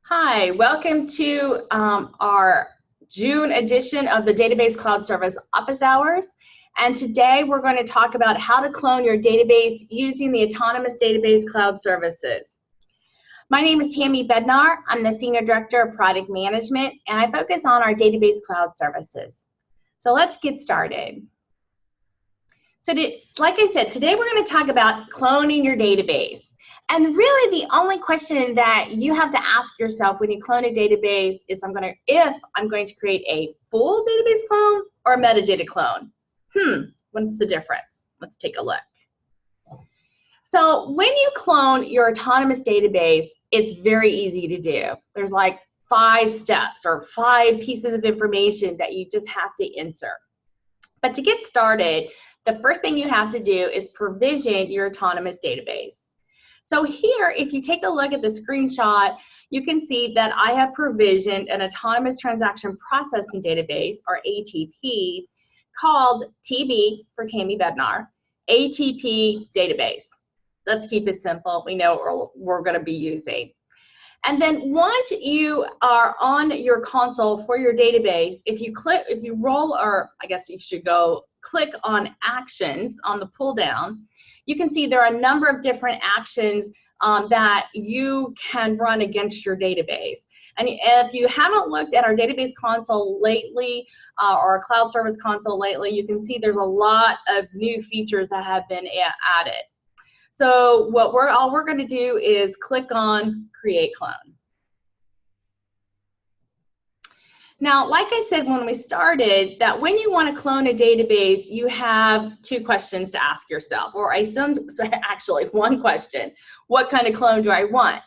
Hi, welcome to our June edition of the Database Cloud Service Office Hours. And today we're going to talk about how to clone your database using the Autonomous Database Cloud Services. My name is Tammy Bednar. I'm the Senior Director of Product Management, and I focus on our Database Cloud Services. So let's get started. So like I said, today we're going to talk about cloning your database. And really the only question that you have to ask yourself when you clone a database is if I'm going to create a full database clone or a metadata clone. What's the difference? Let's take a look. So when you clone your autonomous database, it's very easy to do. There's like 5 steps or 5 pieces of information that you just have to enter. But to get started, the first thing you have to do is provision your autonomous database. So here, if you take a look at the screenshot, you can see that I have provisioned an Autonomous Transaction Processing Database, or ATP, called TB for Tammy Bednar, ATP database. Let's keep it simple. We know what we're going to be using. And then once you are on your console for your database, if you click on Actions on the pull down, you can see there are a number of different actions that you can run against your database. And if you haven't looked at our database console lately, or our cloud service console lately, you can see there's a lot of new features that have been added. So all we're going to do is click on Create Clone. Now, like I said when we started, that when you want to clone a database, you have 2 questions to ask yourself, or actually 1 question. What kind of clone do I want?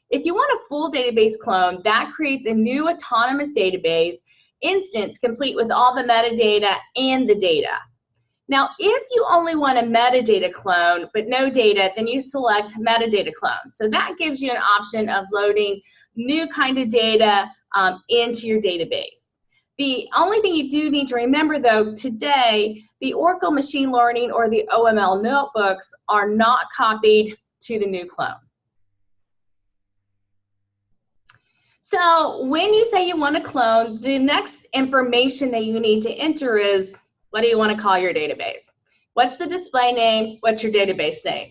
If you want a full database clone, that creates a new autonomous database instance complete with all the metadata and the data. Now, if you only want a metadata clone but no data, then you select metadata clone. So that gives you an option of loading new kind of data into your database. The only thing you do need to remember, though, today, the Oracle Machine Learning or the OML notebooks are not copied to the new clone. So when you say you want to clone, the next information that you need to enter is, what do you want to call your database? What's the display name? What's your database name?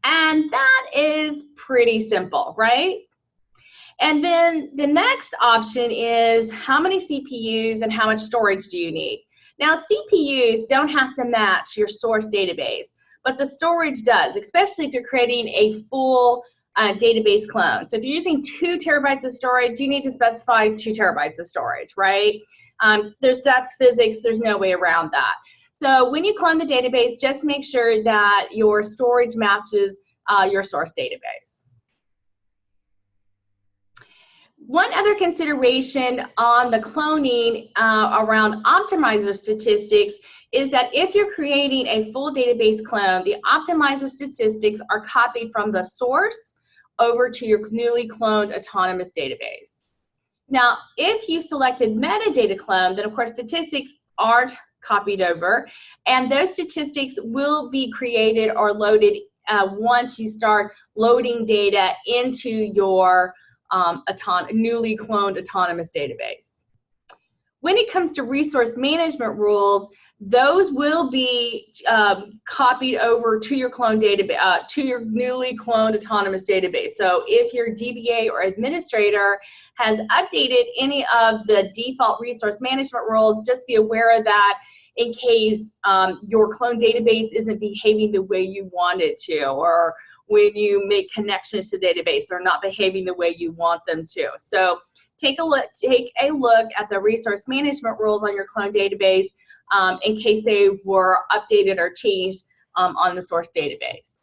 And that is pretty simple, right? And then the next option is how many CPUs and how much storage do you need? Now, CPUs don't have to match your source database, but the storage does, especially if you're creating a full database clone. So if you're using 2 terabytes of storage, you need to specify 2 terabytes of storage, right? That's physics. There's no way around that. So when you clone the database, just make sure that your storage matches your source database. One other consideration on the cloning around optimizer statistics is that if you're creating a full database clone, the optimizer statistics are copied from the source over to your newly cloned autonomous database. Now, if you selected metadata clone, then of course statistics aren't copied over, and those statistics will be created or loaded once you start loading data into your newly cloned autonomous database. When it comes to resource management rules, those will be copied over to your clone database, to your newly cloned autonomous database. So if your DBA or administrator has updated any of the default resource management rules, just be aware of that in case your clone database isn't behaving the way you want it to, or when you make connections to the database, they're not behaving the way you want them to. So take a look at the resource management rules on your clone database in case they were updated or changed on the source database.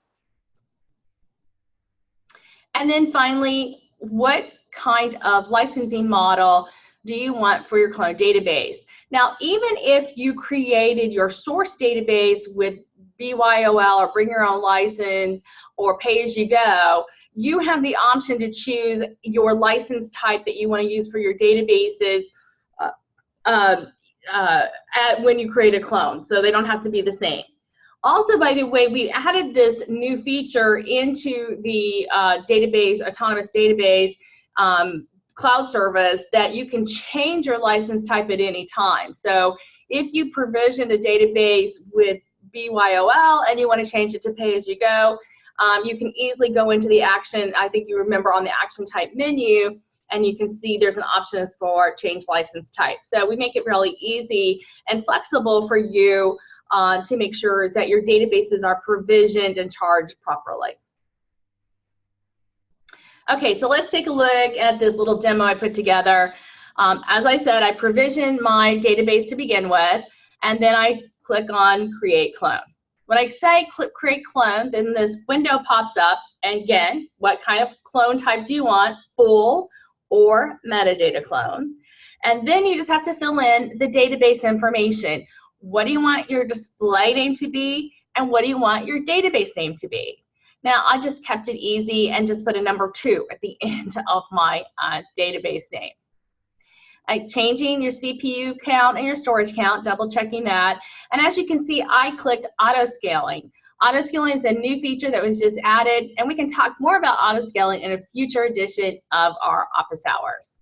And then finally, what kind of licensing model do you want for your clone database? Now, even if you created your source database with BYOL or bring your own license or pay-as-you-go, you have the option to choose your license type that you want to use for your databases when you create a clone, so they don't have to be the same. Also, by the way, we added this new feature into the database, autonomous database, cloud service that you can change your license type at any time. So if you provision a database with BYOL and you want to change it to pay-as-you-go, you can easily go into the action, I think you remember on the action type menu, and you can see there's an option for change license type. So we make it really easy and flexible for you to make sure that your databases are provisioned and charged properly. Okay, so let's take a look at this little demo I put together. As I said, I provision my database to begin with, and then I click on Create Clone. When I say click Create Clone, then this window pops up, and again, what kind of clone type do you want? Full or metadata clone. And then you just have to fill in the database information. What do you want your display name to be, and what do you want your database name to be? Now, I just kept it easy and just put a number 2 at the end of my database name. Changing your CPU count and your storage count, double checking that. And as you can see, I clicked auto scaling. Auto scaling is a new feature that was just added, and we can talk more about auto scaling in a future edition of our office hours.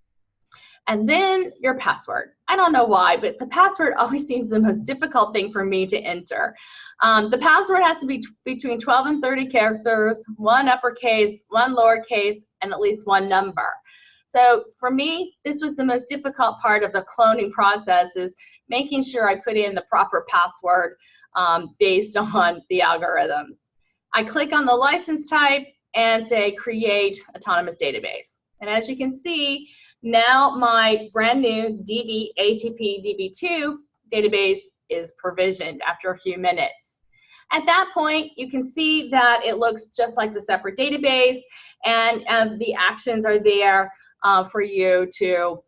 And then your password. I don't know why, but the password always seems the most difficult thing for me to enter. The password has to be between 12 and 30 characters, 1 uppercase, 1 lowercase, and at least 1 number. So for me, this was the most difficult part of the cloning process, is making sure I put in the proper password based on the algorithm. I click on the license type and say Create Autonomous Database. And as you can see, now my brand new DB ATP DB2 database is provisioned after a few minutes. At that point, you can see that it looks just like the separate database, and the actions are there for you to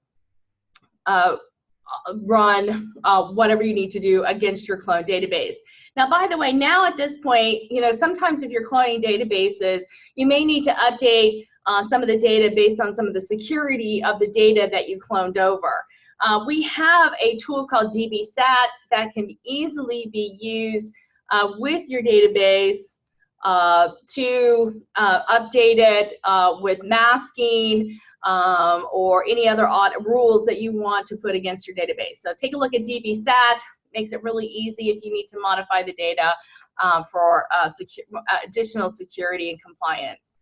run whatever you need to do against your clone database. Now, by the way, now at this point, you know, sometimes if you're cloning databases, you may need to update some of the data based on some of the security of the data that you cloned over. We have a tool called DBSat that can easily be used with your database to update it with masking or any other rules that you want to put against your database. So take a look at DBSat. Makes it really easy if you need to modify the data for additional security and compliance.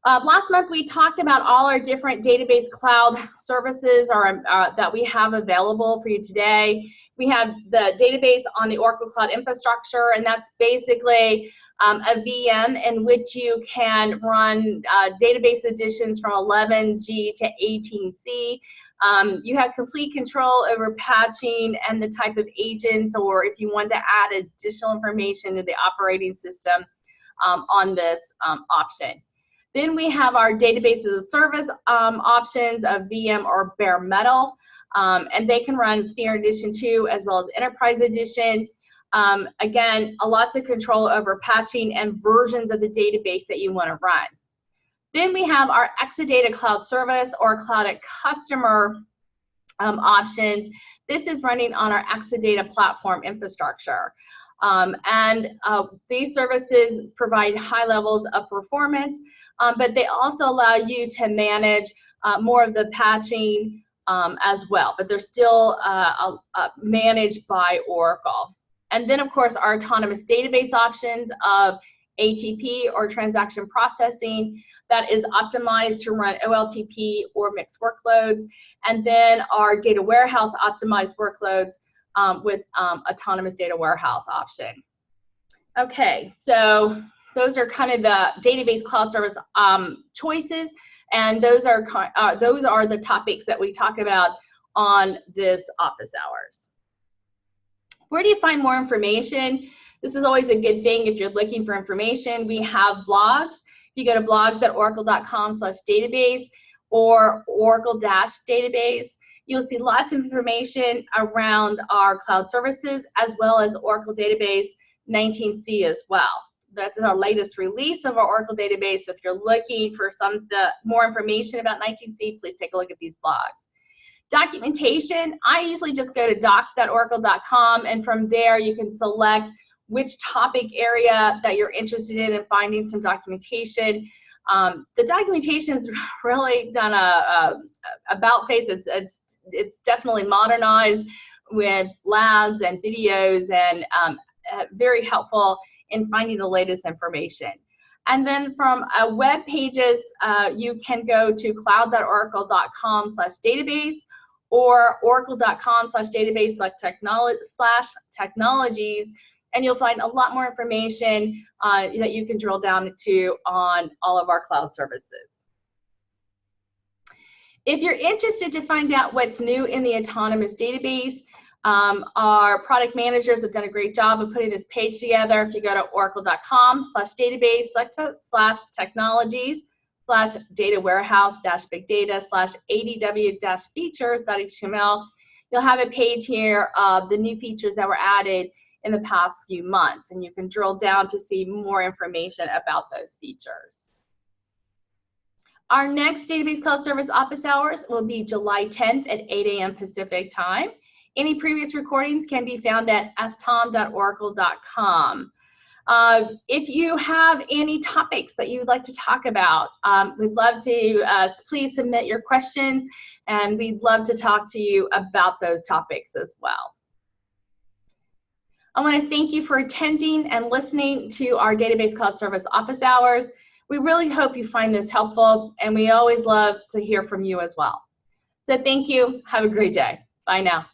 Last month we talked about all our different database cloud services that we have available for you today. We have the database on the Oracle Cloud Infrastructure, and that's basically a VM in which you can run database additions from 11G to 18C. You have complete control over patching and the type of agents, or if you want to add additional information to the operating system on this option. Then we have our database as a service options of VM or bare metal, and they can run standard edition 2 as well as enterprise edition. Again, lots of control over patching and versions of the database that you want to run. Then we have our Exadata Cloud Service or Cloud at Customer options. This is running on our Exadata platform infrastructure. These services provide high levels of performance, but they also allow you to manage more of the patching as well, but they're still managed by Oracle. And then, of course, our autonomous database options of ATP or transaction processing that is optimized to run OLTP or mixed workloads, and then our data warehouse optimized workloads with autonomous data warehouse option. Okay, so those are kind of the database cloud service choices, and those are the topics that we talk about on this office hours. Where do you find more information? This is always a good thing if you're looking for information. We have blogs. If you go to blogs.oracle.com/database or Oracle-database, you'll see lots of information around our cloud services as well as Oracle Database 19C as well. That's our latest release of our Oracle Database. If you're looking for more information about 19C, please take a look at these blogs. Documentation, I usually just go to docs.oracle.com, and from there you can select which topic area that you're interested in and finding some documentation. The documentation is really done a about face. It's definitely modernized with labs and videos, and very helpful in finding the latest information. And then from web pages, you can go to cloud.oracle.com/database or oracle.com/database/technologies, and you'll find a lot more information that you can drill down to on all of our cloud services. If you're interested to find out what's new in the Autonomous Database, our product managers have done a great job of putting this page together. If you go to oracle.com/database/technologies/data warehouse-big data/adw-features.html, you'll have a page here of the new features that were added in the past few months, and you can drill down to see more information about those features. Our next Database Cloud Service office hours will be July 10th at 8 a.m. Pacific time. Any previous recordings can be found at AskTOM.oracle.com. If you have any topics that you'd like to talk about, we'd love to, please submit your questions, and we'd love to talk to you about those topics as well. I want to thank you for attending and listening to our Database Cloud Service office hours. We really hope you find this helpful, and we always love to hear from you as well. So thank you. Have a great day. Bye now.